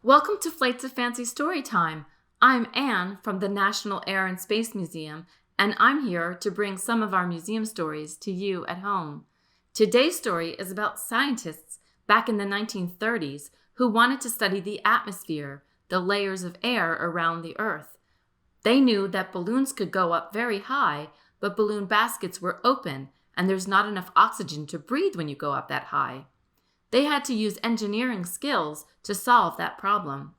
Welcome to Flights of Fancy Storytime. I'm Ann from the National Air and Space Museum, and I'm here to bring some of our museum stories to you at home. Today's story is about scientists back in the 1930s who wanted to study the atmosphere, the layers of air around the Earth. They knew that balloons could go up very high, but balloon baskets were open, and there's not enough oxygen to breathe when you go up that high. They had to use engineering skills to solve that problem.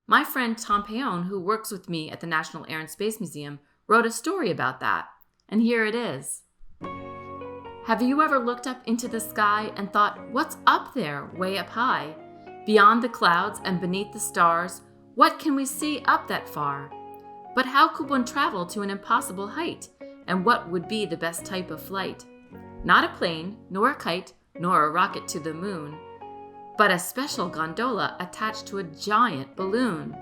My friend Tom Payon, who works with me at the National Air and Space Museum, wrote a story about that, and here it is. Have you ever looked up into the sky and thought, what's up there, way up high? Beyond the clouds and beneath the stars, what can we see up that far? But how could one travel to an impossible height? And what would be the best type of flight? Not a plane, nor a kite, nor a rocket to the moon, but a special gondola attached to a giant balloon.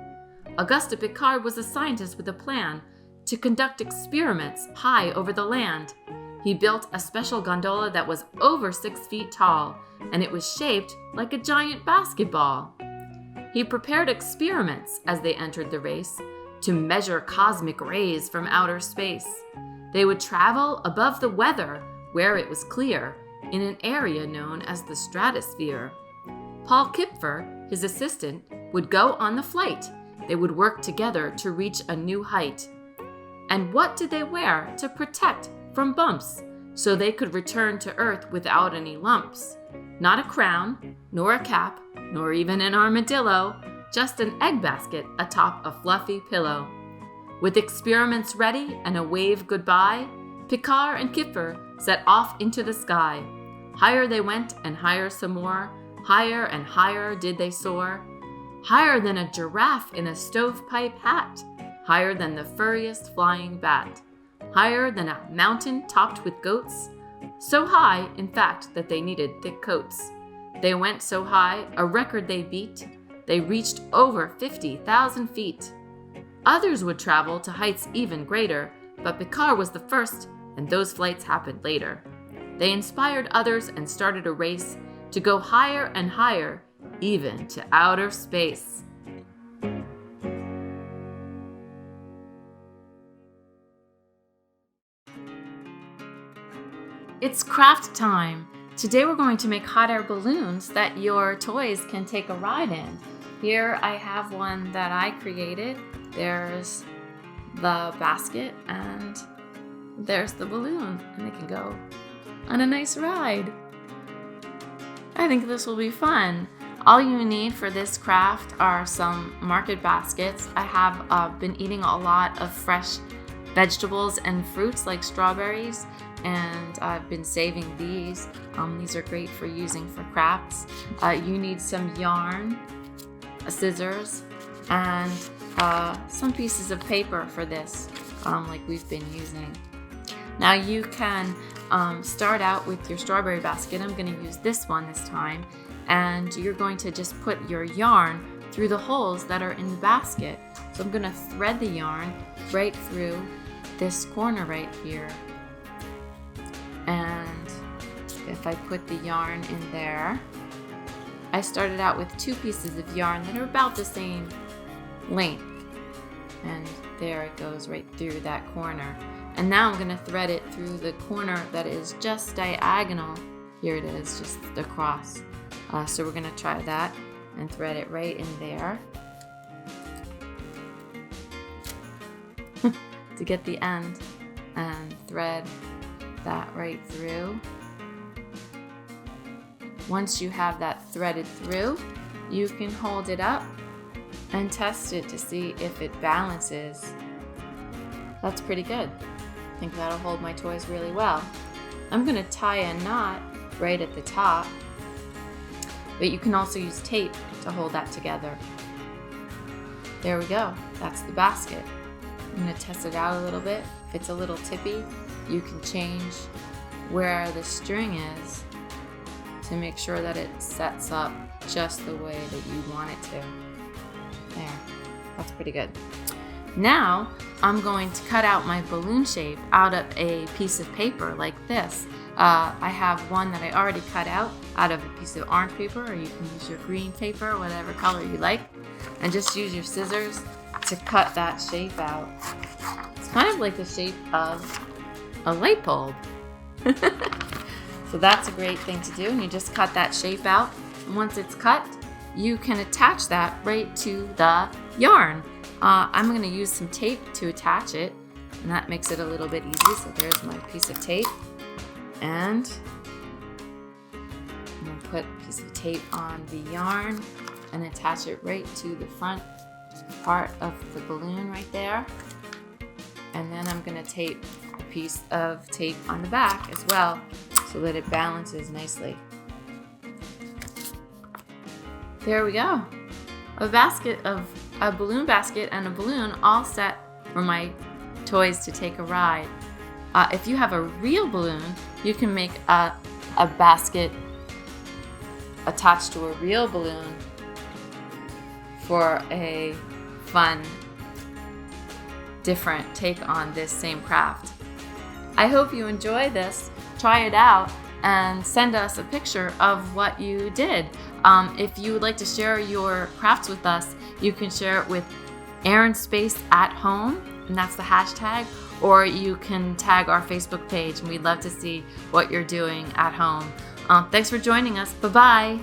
Auguste Piccard was a scientist with a plan to conduct experiments high over the land. He built a special gondola that was over 6 feet tall, and it was shaped like a giant basketball. He prepared experiments as they entered the race to measure cosmic rays from outer space. They would travel above the weather where it was clear, in an area known as the stratosphere. Paul Kipfer, his assistant, would go on the flight. They would work together to reach a new height. And what did they wear to protect from bumps so they could return to Earth without any lumps? Not a crown, nor a cap, nor even an armadillo, just an egg basket atop a fluffy pillow. With experiments ready and a wave goodbye, Piccard and Kipfer set off into the sky. Higher they went and higher some more. Higher and higher did they soar. Higher than a giraffe in a stovepipe hat. Higher than the furriest flying bat. Higher than a mountain topped with goats. So high, in fact, that they needed thick coats. They went so high, a record they beat. They reached over 50,000 feet. Others would travel to heights even greater, but Piccard was the first, and those flights happened later. They inspired others and started a race to go higher and higher, even to outer space. It's craft time. Today we're going to make hot air balloons that your toys can take a ride in. Here I have one that I created. There's the basket and there's the balloon, and they can go on a nice ride. I think this will be fun. All you need for this craft are some market baskets. I have been eating a lot of fresh vegetables and fruits like strawberries, and I've been saving these. These are great for using for crafts. You need some yarn, scissors, and some pieces of paper for this, like we've been using. Now you can start out with your strawberry basket. I'm going to use this one this time, and you're going to just put your yarn through the holes that are in the basket. So I'm going to thread the yarn right through this corner right here, and if I put the yarn in there, I started out with 2 pieces of yarn that are about the same length, and there it goes right through that corner. And now I'm going to thread it through the corner that is just diagonal. Here it is, just across. So we're going to try that and thread it right in there to get the end, and thread that right through. Once you have that threaded through, you can hold it up and test it to see if it balances. That's pretty good. I think that'll hold my toys really well. I'm going to tie a knot right at the top, but you can also use tape to hold that together. There we go. That's the basket. I'm going to test it out a little bit. If it's a little tippy, you can change where the string is to make sure that it sets up just the way that you want it to. There. That's pretty good. Now, I'm going to cut out my balloon shape out of a piece of paper like this. I have one that I already cut out of a piece of orange paper, or you can use your green paper, whatever color you like, and just use your scissors to cut that shape out. It's kind of like the shape of a light bulb. So that's a great thing to do, and you just cut that shape out. And once it's cut, you can attach that right to the yarn. I'm going to use some tape to attach it, and that makes it a little bit easy. So there's my piece of tape, and I'm going to put a piece of tape on the yarn and attach it right to the front part of the balloon right there. And then I'm going to tape a piece of tape on the back as well, so that it balances nicely. There we go. A balloon basket and a balloon all set for my toys to take a ride. If you have a real balloon, you can make a basket attached to a real balloon for a fun, different take on this same craft. I hope you enjoy this. Try it out and send us a picture of what you did. If you would like to share your crafts with us, you can share it with @home, and that's the hashtag, or you can tag our Facebook page, and we'd love to see what you're doing at home. Thanks for joining us. Bye-bye.